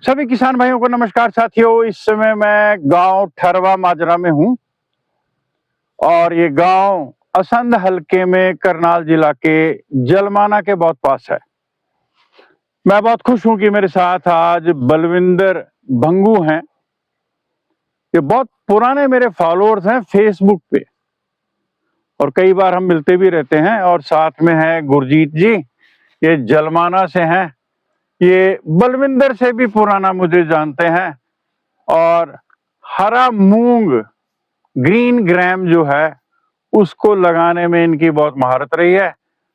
सभी किसान भाइयों को नमस्कार साथियों। इस समय मैं गांव ठरवा माजरा में हूं और ये गांव असंध हलके में करनाल जिला के जलमाना के बहुत पास है। मैं बहुत खुश हूं कि मेरे साथ आज बलविंदर भंगू हैं। ये बहुत पुराने मेरे फॉलोअर्स हैं फेसबुक पे और कई बार हम मिलते भी रहते हैं। और साथ में है गुरजीत जी, ये जलमाना से हैं। ये बलविंदर से भी पुराना मुझे जानते हैं और हरा मूंग ग्रीन ग्राम जो है उसको लगाने में इनकी बहुत महारत रही है।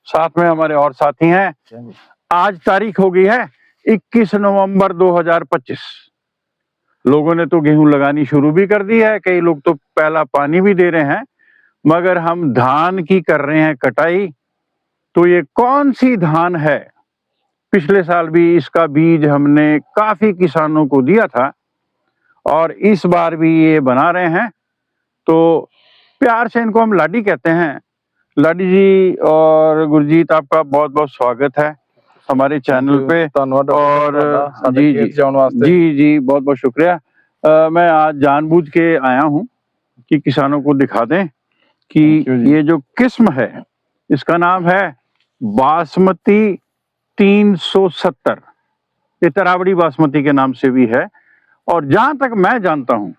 साथ में हमारे और साथी हैं। आज तारीख हो गई है 21 नवंबर 2025। लोगों ने तो गेहूं लगानी शुरू भी कर दी है, कई लोग तो पहला पानी भी दे रहे हैं, मगर हम धान की कर रहे हैं कटाई। तो ये कौन सी धान है? पिछले साल भी इसका बीज हमने काफी किसानों को दिया था और इस बार भी ये बना रहे हैं। तो प्यार से इनको हम लाडी कहते हैं। लाडी जी और गुरजीत, आपका बहुत बहुत स्वागत है हमारे चैनल पे। और जी बहुत बहुत शुक्रिया। मैं आज जानबूझ के आया हूँ कि किसानों को दिखा दें कि ये जो किस्म है इसका नाम है बासमती 370। ये तरावड़ी बासमती के नाम से भी है और जहां तक मैं जानता हूं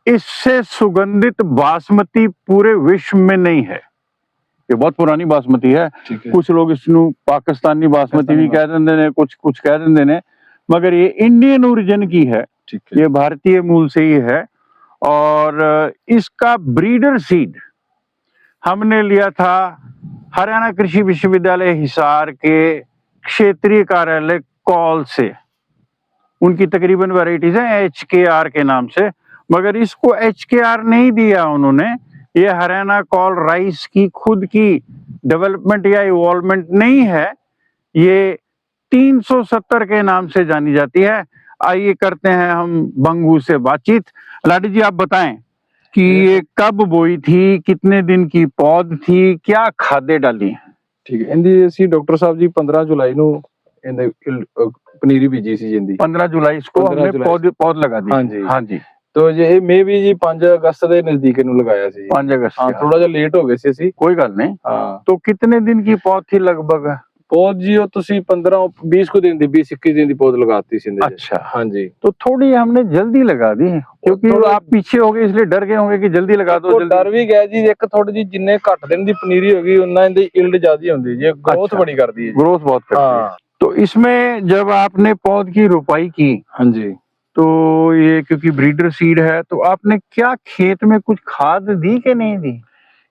इससे सुगंधित बासमती पूरे विश्व में नहीं है। ये बहुत पुरानी बासमती है। कुछ लोग इसनु पाकिस्तानी बासमती भी कह देंगे ने, कुछ कह देंगे ने, मगर ये इंडियन ओरिजिन की है। ये भारतीय मूल से ही है। और इसका ब्रीडर सीड हमने लिया था हरियाणा कृषि विश्वविद्यालय हिसार के क्षेत्रीय कार्यालय कॉल से। उनकी तकरीबन वैरायटीज हैं HKR के नाम से, मगर इसको HKR नहीं दिया उन्होंने। ये हरियाणा कॉल राइस की खुद की डेवलपमेंट या इवॉल्वमेंट नहीं है, ये 370 के नाम से जानी जाती है। आइए करते हैं हम भंगू से बातचीत। लाडी जी, आप बताएं कि ये कब बोई थी, कितने दिन की पौध थी, क्या खादे डाली? ठीक है, इंदी ਅਸੀਂ डॉक्टर साहब जी 15 जुलाई ਨੂੰ ਇਹਦੇ पनीरी बीजी सी जिंदी 15 जुलाई इसको हमने पौध लगा दी। हाँ जी। तो ये मे भी जी 5 अगस्त ਦੇ ਨਜ਼ਦੀਕ ਨੂੰ ਲਗਾਇਆ ਸੀ। 5 अगस्त। हाँ, थोड़ा ਜਿਹਾ ਲੇਟ ਹੋ ਗਏ ਸੀ ਅਸੀਂ। कोई गल नहीं। हाँ, तो कितने दिन की पौध थी लगभग? पौध जी वो ਤੁਸੀਂ 15-20 को दिन दी, 20-21 दिन की पौध लगाती सी। अच्छा, हाँ जी। तो थोड़ी हमने जल्दी लगा दी क्योंकि आप पीछे हो गए इसलिए डर गए होंगे कि जल्दी लगा दो। डर भी गया जी, एक थोड़ी जी जिन्ने घट दिन की पनीरी होगी उन्ना इनदी यील्ड ज्यादा होंदी जी, ग्रोथ बड़ी करदी है। ग्रोथ बहुत करती है। तो इसमें जब आपने पौध की रोपाई की, हाँ जी, तो ये क्योंकि ब्रीडर सीड है तो आपने क्या खेत में कुछ खाद दी कि नहीं दी?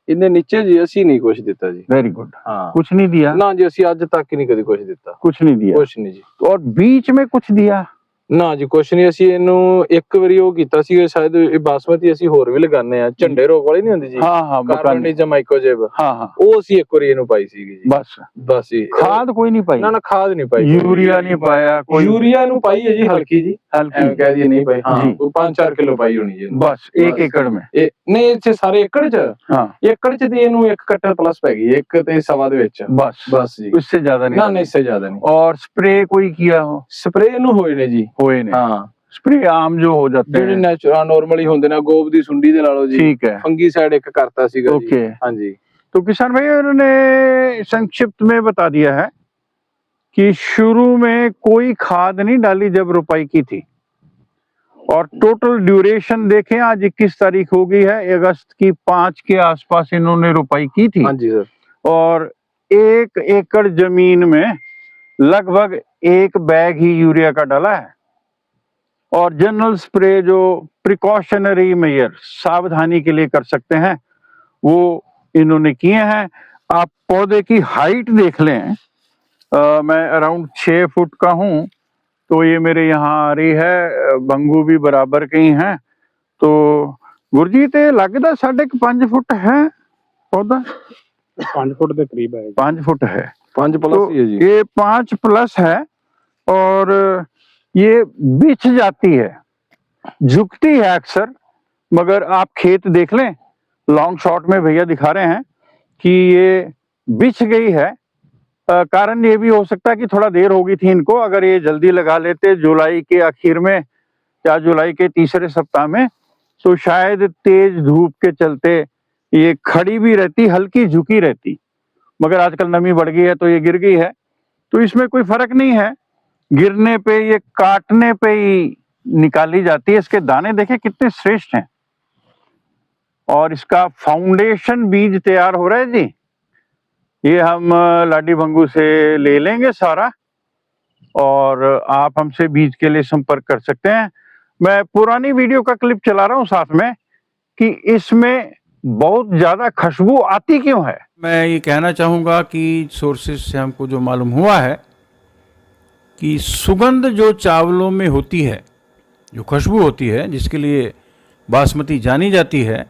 इन्हें नीचे जी असी नहीं कुछ दिता जी। Very good. हाँ, कुछ नहीं दिया ना जी, असी आज तक ही नहीं कभी कुछ दिता। कुछ नहीं दिया? कुछ नहीं जी। और बीच में कुछ दिया? ना जी, कुछ नहीं। ਅਸੀਂ ਇਹਨੂੰ ਇੱਕ ਵਾਰੀ ਉਹ ਕੀਤਾ ਸੀ, ਸ਼ਾਇਦ ਇਹ ਬਾਸਮਤੀ ਅਸੀਂ ਹੋਰ ਵੀ ਲਗਾਉਂਦੇ ਆ, ਝੰਡੇ ਰੋਗ ਵਾਲੀ ਨਹੀਂ ਹੁੰਦੀ ਜੀ। ਹਾਂ ਹਾਂ, ਕਾਰਬਨਿਜ਼ਮ ਮਾਈਕੋਜੇਬ। ਹਾਂ ਹਾਂ, ਉਹ ਅਸੀਂ ਇੱਕ ਵਾਰੀ ਇਹਨੂੰ ਪਾਈ ਸੀਗੀ ਜੀ। ਬਸ ਜੀ। ਖਾਦ ਕੋਈ ਨਹੀਂ ਪਾਈ? ਨਾ ਨਾ, ਖਾਦ ਨਹੀਂ ਪਾਈ। यूरिया नहीं पाया? कोई यूरिया ਨੂੰ ਪਾਈ ਹੈ ਜੀ, ਹਲਕੀ ਜੀ, हल्की ਕਹਿ ਦਈਏ ਨਹੀਂ ਪਾਈ। ਹਾਂ, 5-4 ਕਿਲੋ ਪਾਈ ਹੋਣੀ ਜੀ बस 1 एकड़ में। ਨਹੀਂ, ਇੱਥੇ ਸਾਰੇ ਏਕੜ ਚ, हाँ, ਏਕੜ ਚ ਦੀ ਇਹਨੂੰ 1 ਕट्टर प्लस ਪੈ ਗਈ, 1 ਤੇ 1.25 ਦੇ ਵਿੱਚ। बस जी, इससे ज्यादा नहीं? ना नहीं, इससे ज्यादा नहीं। और स्प्रे कोई किया हो? स्प्रे ਇਹਨੂੰ ਹੋਏ ਨੇ ਜੀ। होए नहीं। हाँ, स्प्रे आम जो हो जाते ਜਿਹੜੇ हैं ਨੈਚੁਰਲ ਨਾਰਮਲੀ ਹੁੰਦੇ ਨੇ, ਗੋਬ ਦੀ ਸੁੰਡੀ ਦੇ ਲਾ ਲਓ ਜੀ। ठीक है। फंगीसाइड एक करता सीगा जी। ओके। हाँ जी। तो किसान भाई, उन्होंने संक्षिप्त में बता दिया है कि शुरू में कोई खाद नहीं डाली जब रोपाई की थी। और टोटल ड्यूरेशन देखें, आज 21 तारीख हो गई है, अगस्त की 5 के आसपास इन्होंने रोपाई की थी। हाँ जी सर। और 1 एकड़ जमीन में लगभग 1 बैग ही यूरिया का डाला है। और जनरल स्प्रे जो प्रिकॉशनरी मेजर, सावधानी के लिए कर सकते हैं, वो इन्होंने किए हैं। आप पौधे की हाइट देख लें, मैं अराउंड 6 फुट का हूं, तो ये मेरे यहाँ आ रही है, भंगू भी बराबर के ही हैं। तो गुरजीत, लगता 5.5 फुट है पौधा? 5 फुट के करीब है। 5 फुट है। 5 प्लस तो ही है जी। ये 5 प्लस है और ये बिछ जाती है, झुकती है अक्सर, मगर आप खेत देख लें, लॉन्ग शॉट में भैया दिखा रहे हैं कि ये बिछ गई है। कारण ये भी हो सकता है कि थोड़ा देर हो गई थी इनको, अगर ये जल्दी लगा लेते जुलाई के आखिर में या जुलाई के तीसरे सप्ताह में, तो शायद तेज धूप के चलते ये खड़ी भी रहती, हल्की झुकी रहती। मगर आजकल नमी बढ़ गई है तो ये गिर गई है, तो इसमें कोई फर्क नहीं है। गिरने पे, ये काटने पे ही निकाली जाती है। इसके दाने देखे कितने श्रेष्ठ हैं। और इसका फाउंडेशन बीज तैयार हो रहा है जी। ये हम लाडी भंगू से ले लेंगे सारा, और आप हमसे बीज के लिए संपर्क कर सकते हैं। मैं पुरानी वीडियो का क्लिप चला रहा हूं साथ में कि इसमें बहुत ज्यादा खुशबू आती क्यों है। मैं ये कहना चाहूंगा कि सोर्सेज से हमको जो मालूम हुआ है कि सुगंध जो चावलों में होती है, जो खुशबू होती है, जिसके लिए बासमती जानी जाती है,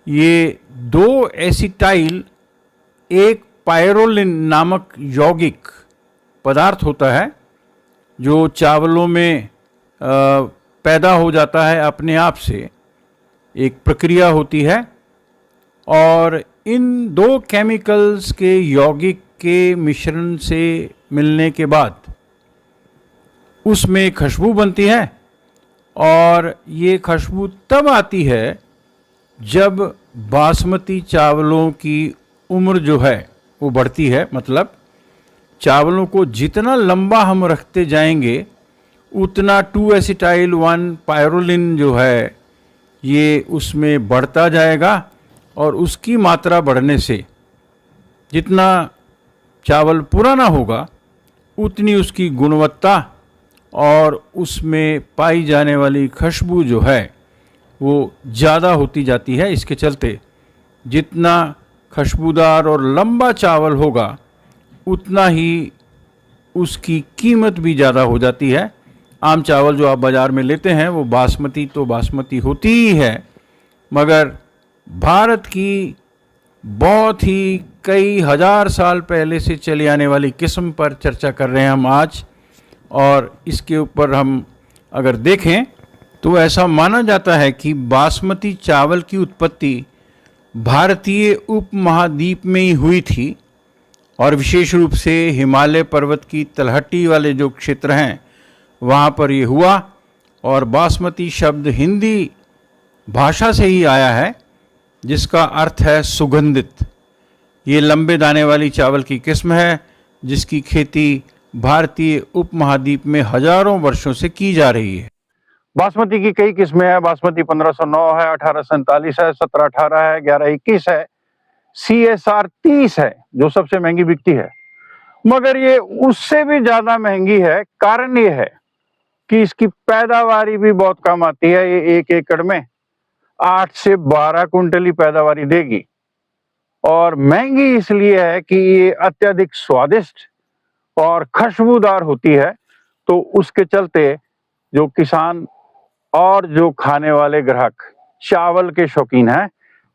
ये 2 एसिटाइल एक पायरोलिन नामक यौगिक पदार्थ होता है जो चावलों में पैदा हो जाता है अपने आप से। एक प्रक्रिया होती है और इन 2 केमिकल्स के यौगिक के मिश्रण से मिलने के बाद उसमें खुशबू बनती है। और ये खुशबू तब आती है जब बासमती चावलों की उम्र जो है वो बढ़ती है। मतलब चावलों को जितना लंबा हम रखते जाएंगे उतना 2 एसिटाइल 1 पायरोलिन जो है ये उसमें बढ़ता जाएगा, और उसकी मात्रा बढ़ने से जितना चावल पुराना होगा उतनी उसकी गुणवत्ता और उसमें पाई जाने वाली खुशबू जो है वो ज़्यादा होती जाती है। इसके चलते जितना खुशबूदार और लंबा चावल होगा उतना ही उसकी कीमत भी ज़्यादा हो जाती है। आम चावल जो आप बाज़ार में लेते हैं वो बासमती तो बासमती होती ही है, मगर भारत की बहुत ही कई हजार साल पहले से चली आने वाली किस्म पर चर्चा कर रहे हैं हम आज। और इसके ऊपर हम अगर देखें तो ऐसा माना जाता है कि बासमती चावल की उत्पत्ति भारतीय उपमहाद्वीप में ही हुई थी, और विशेष रूप से हिमालय पर्वत की तलहटी वाले जो क्षेत्र हैं वहाँ पर ये हुआ। और बासमती शब्द हिंदी भाषा से ही आया है जिसका अर्थ है सुगंधित। ये लंबे दाने वाली चावल की किस्म है जिसकी खेती भारतीय उपमहाद्वीप में हजारों वर्षों से की जा रही है। बासमती की कई किस्में हैं। बासमती 1509 है, 1847 है, 1718 है, 1121 है, CSR 30 है जो सबसे महंगी बिकती है। मगर ये उससे भी ज्यादा महंगी है। कारण ये है कि इसकी पैदावारी भी बहुत कम आती है। ये 1 एकड़ में 8 से 12 कुंटल ही पैदावारी देगी। और महंगी इसलिए है कि ये अत्यधिक स्वादिष्ट और खुशबूदार होती है, तो उसके चलते जो किसान और जो खाने वाले ग्राहक चावल के शौकीन हैं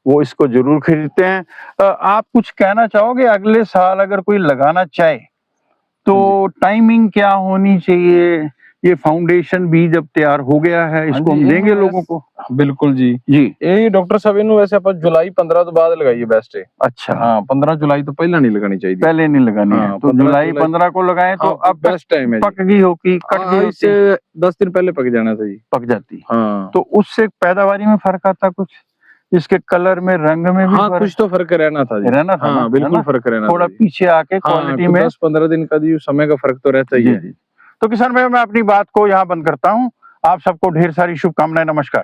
वो इसको जरूर खरीदते हैं। आप कुछ कहना चाहोगे? अगले साल अगर कोई लगाना चाहे तो टाइमिंग क्या होनी चाहिए? ये फाउंडेशन भी जब तैयार हो गया है इसको हम देंगे लोगों को। बिल्कुल जी जी ये डॉक्टर साहब इन्हों वैसे आप जुलाई 15 तो बाद लगाइए बेस्ट है। अच्छा हाँ 15 जुलाई तो पहले नहीं लगानी चाहिए, पहले नहीं लगानी है। तो जुलाई 15 को लगाएं तो अब बेस्ट टाइम है। पक गई होगी, कट गई होती, इससे 10 दिन पहले पक जाना चाहिए, पक जाती। हाँ तो उससे पैदावारी में फर्क आता कुछ, इसके कलर में, रंग में भी हाँ कुछ तो फर्क रहना था जी। रहना था। हाँ बिल्कुल फर्क रहना थोड़ा पीछे आके क्वालिटी में 10-15 दिन का जी समय का फर्क तो रहता ही है। तो किसान भाई मैं अपनी बात को यहाँ बंद करता हूँ। आप सबको ढेर सारी शुभकामनाएं। नमस्कार।